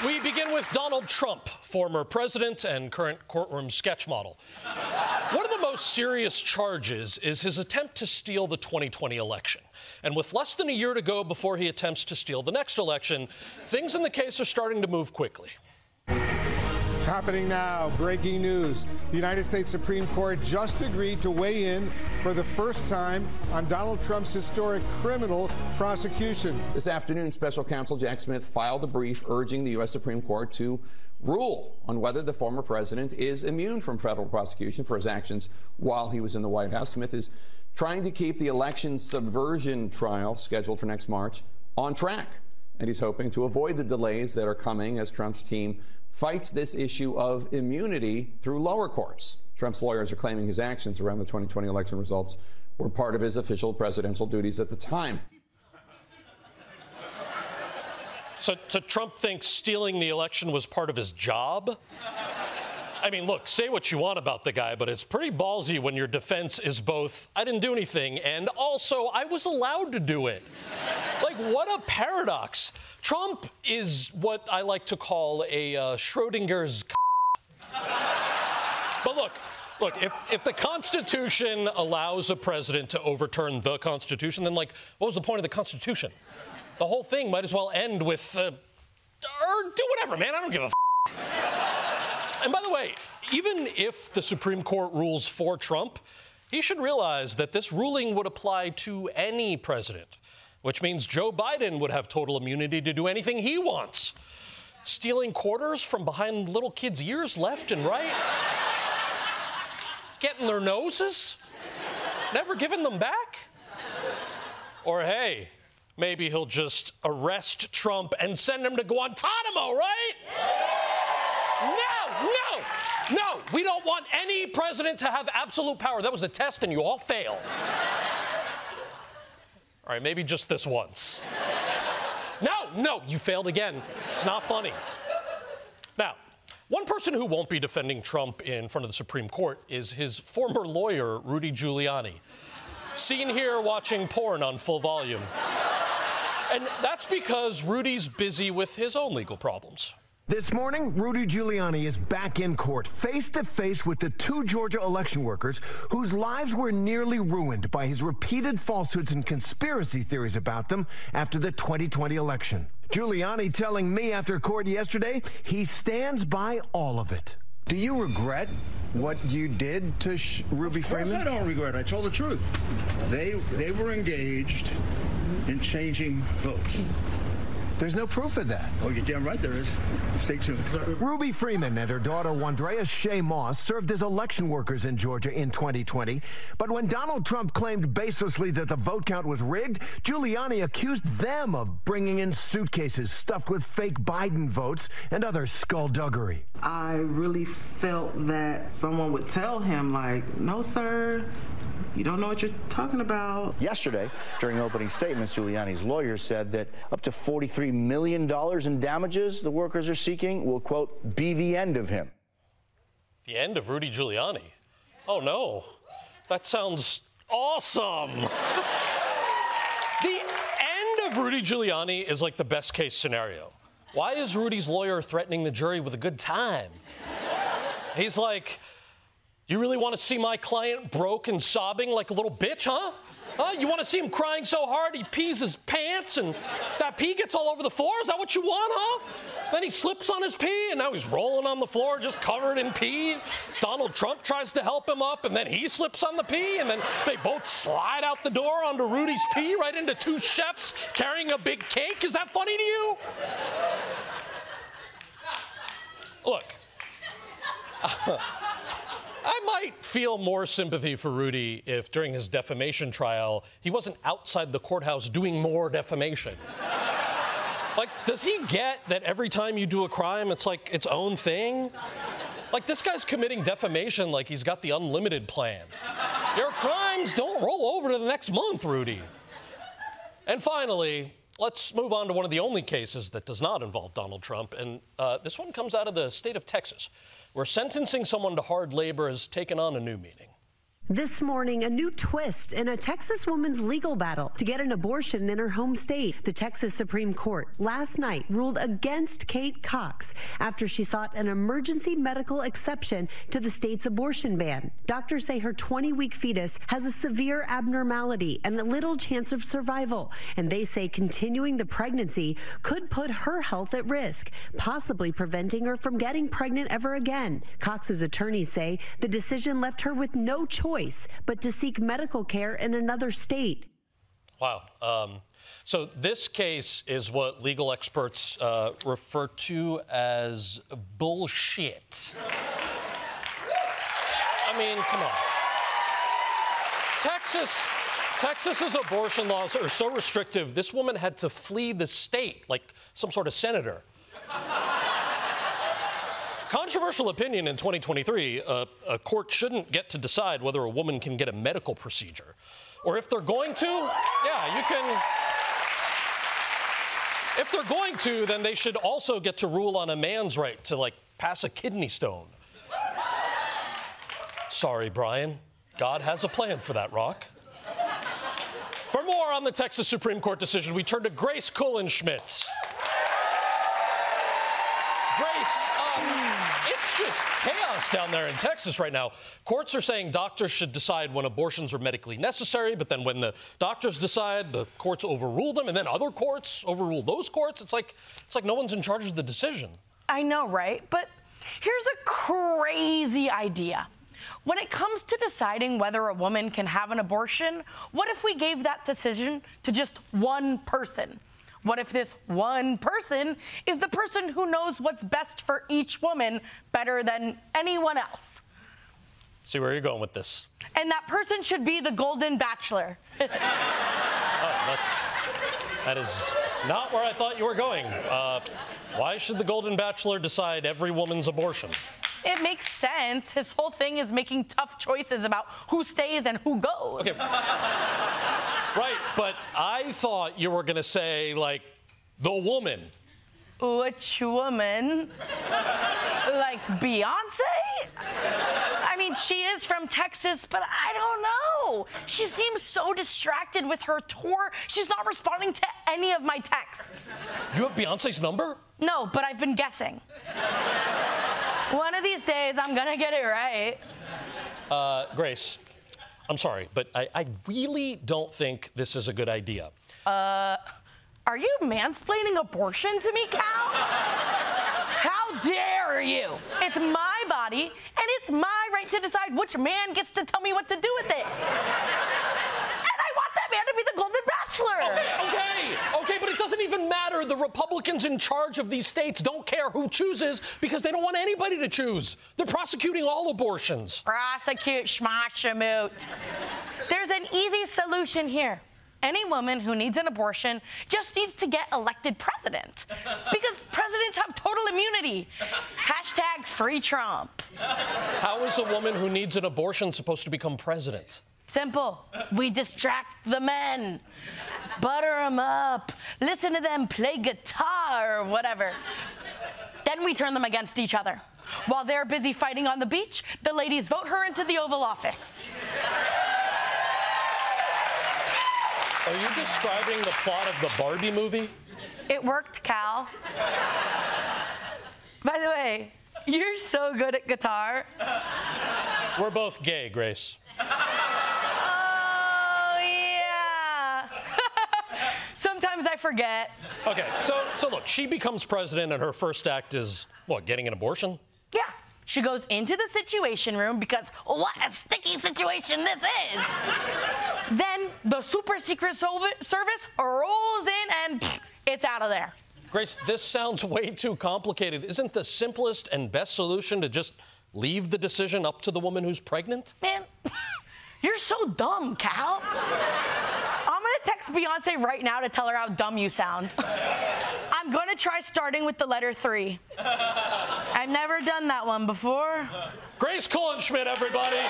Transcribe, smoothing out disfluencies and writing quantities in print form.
We begin with Donald Trump, former president and current courtroom sketch model. One of the most serious charges is his attempt to steal the 2020 election. And with less than a year to go before he attempts to steal the next election, things in the case are starting to move quickly. Happening now, breaking news. The United States Supreme Court just agreed to weigh in for the first time on Donald Trump's historic criminal prosecution. This afternoon, Special Counsel Jack Smith filed a brief urging the U.S. Supreme Court to rule on whether the former president is immune from federal prosecution for his actions while he was in the White House. Smith is trying to keep the election subversion trial scheduled for next March on track. And he's hoping to avoid the delays that are coming as Trump's team fights this issue of immunity through lower courts. Trump's lawyers are claiming his actions around the 2020 election results were part of his official presidential duties at the time. So Trump thinks stealing the election was part of his job? I mean, look, say what you want about the guy, but it's pretty ballsy when your defense is both, I didn't do anything, and also, I was allowed to do it. Like, what a paradox. Trump is what I like to call a Schrodinger's But look, if the Constitution allows a president to overturn the Constitution, then, like, what was the point of the Constitution? The whole thing might as well end with, or do whatever, man, I don't give a And by the way, even if the Supreme Court rules for Trump, he should realize that this ruling would apply to any president, which means Joe Biden would have total immunity to do anything he wants. Stealing quarters from behind little kids' ears left and right, getting their noses, never giving them back. Or hey, maybe he'll just arrest Trump and send him to Guantanamo, right? No, we don't want any president to have absolute power. That was a test and you all failed. All right, maybe just this once. No, you failed again. It's not funny. Now, one person who won't be defending Trump in front of the Supreme Court is his former lawyer, Rudy Giuliani. Seen here watching porn on full volume. And that's because Rudy's busy with his own legal problems. This morning, Rudy Giuliani is back in court, face-to-face with the two Georgia election workers whose lives were nearly ruined by his repeated falsehoods and conspiracy theories about them after the 2020 election. Giuliani telling me after court yesterday he stands by all of it. Do you regret what you did to Ruby Freeman? Of course I don't regret it. I told the truth. They were engaged in changing votes. There's no proof of that. Oh, you're damn right there is. Stay tuned. Ruby Freeman and her daughter, Wandrea Shea Moss, served as election workers in Georgia in 2020. But when Donald Trump claimed baselessly that the vote count was rigged, Giuliani accused them of bringing in suitcases stuffed with fake Biden votes and other skullduggery. I really felt that someone would tell him, like, no, sir, you don't know what you're talking about. Yesterday, during opening statements, Giuliani's lawyer said that up to $43 million in damages the workers are seeking will, quote, be the end of him. The end of Rudy Giuliani? Oh, no. That sounds awesome. The end of Rudy Giuliani is like the best case scenario. Why is Rudy's lawyer threatening the jury with a good time? He's like, you really want to see my client broke and sobbing like a little bitch, huh? You want to see him crying so hard he pees his pants and that pee gets all over the floor? Is that what you want, huh? Then he slips on his pee and now he's rolling on the floor just covered in pee. Donald Trump tries to help him up and then he slips on the pee and then they both slide out the door onto Rudy's pee right into two chefs carrying a big cake. Is that funny to you? Look. I might feel more sympathy for Rudy if during his defamation trial he wasn't outside the courthouse doing more defamation. Like, does he get that every time you do a crime, it's like its own thing? Like, this guy's committing defamation like he's got the unlimited plan. Your crimes don't roll over to the next month, Rudy. And finally, let's move on to one of the only cases that does not involve Donald Trump. And this one comes out of the state of Texas, where sentencing someone to hard labor has taken on a new meaning. This morning, a new twist in a Texas woman's legal battle to get an abortion in her home state. The Texas Supreme Court last night ruled against Kate Cox after she sought an emergency medical exception to the state's abortion ban. Doctors say her 20-week fetus has a severe abnormality and little chance of survival, and they say continuing the pregnancy could put her health at risk, possibly preventing her from getting pregnant ever again. Cox's attorneys say the decision left her with no choice but to seek medical care in another state. Wow. So this case is what legal experts refer to as bullshit. I mean, come on. Texas's abortion laws are so restrictive, this woman had to flee the state like some sort of senator. Controversial opinion in 2023, a court shouldn't get to decide whether a woman can get a medical procedure. Or if they're going to, yeah, you can. If they're going to, then they should also get to rule on a man's right to, like, pass a kidney stone. Sorry, Brian. God has a plan for that rock. For more on the Texas Supreme Court decision, we turn to Grace Kuhlenschmidt. Grace, it's just chaos down there in Texas right now. Courts are saying doctors should decide when abortions are medically necessary, but then when the doctors decide, the courts overrule them, and then other courts overrule those courts. It's like no one's in charge of the decision. I know, right? But here's a crazy idea. When it comes to deciding whether a woman can have an abortion, what if we gave that decision to just one person? What if this one person is the person who knows what's best for each woman better than anyone else? See where you're going with this. And that person should be the Golden Bachelor. That is not where I thought you were going. Why should the Golden Bachelor decide every woman's abortion? It makes sense. His whole thing is making tough choices about who stays and who goes. Okay. Right, but I thought you were going to say, like, the woman. Which woman? Like Beyonce? I mean, she is from Texas, but I don't know. She seems so distracted with her tour. She's not responding to any of my texts. You have Beyonce's number? No, but I've been guessing. One of these days, I'm going to get it right. Grace, I'm sorry, but I really don't think this is a good idea. Are you mansplaining abortion to me, Cal? How dare you? It's my body, and it's my right to decide which man gets to tell me what to do with it. And I want that man to be the Golden Bachelor. Okay, but it doesn't even matter. The Republicans in charge of these states don't care who chooses because they don't want anybody to choose. They're prosecuting all abortions. Prosecute schmashamoot. There's an easy solution here. Any woman who needs an abortion just needs to get elected president. Because presidents have total immunity. Hashtag free Trump. How is a woman who needs an abortion supposed to become president? Simple. We distract the men. Butter them up. Listen to them play guitar or whatever. Then we turn them against each other. While they're busy fighting on the beach, the ladies vote her into the Oval Office. Are you describing the plot of the Barbie movie? It worked, Cal. By the way, you're so good at guitar. We're both gay, Grace. Oh, yeah. Sometimes I forget. Okay, so look, she becomes president and her first act is, what, getting an abortion? Yeah. She goes into the Situation Room because what a sticky situation this is. Then the super secret service rolls in and it's out of there. Grace, this sounds way too complicated. Isn't the simplest and best solution to just leave the decision up to the woman who's pregnant? Man, you're so dumb, Cal. I'm gonna text Beyonce right now to tell her how dumb you sound. I'm gonna try starting with the letter 3. I've never done that one before. Grace Kuhlenschmidt, everybody.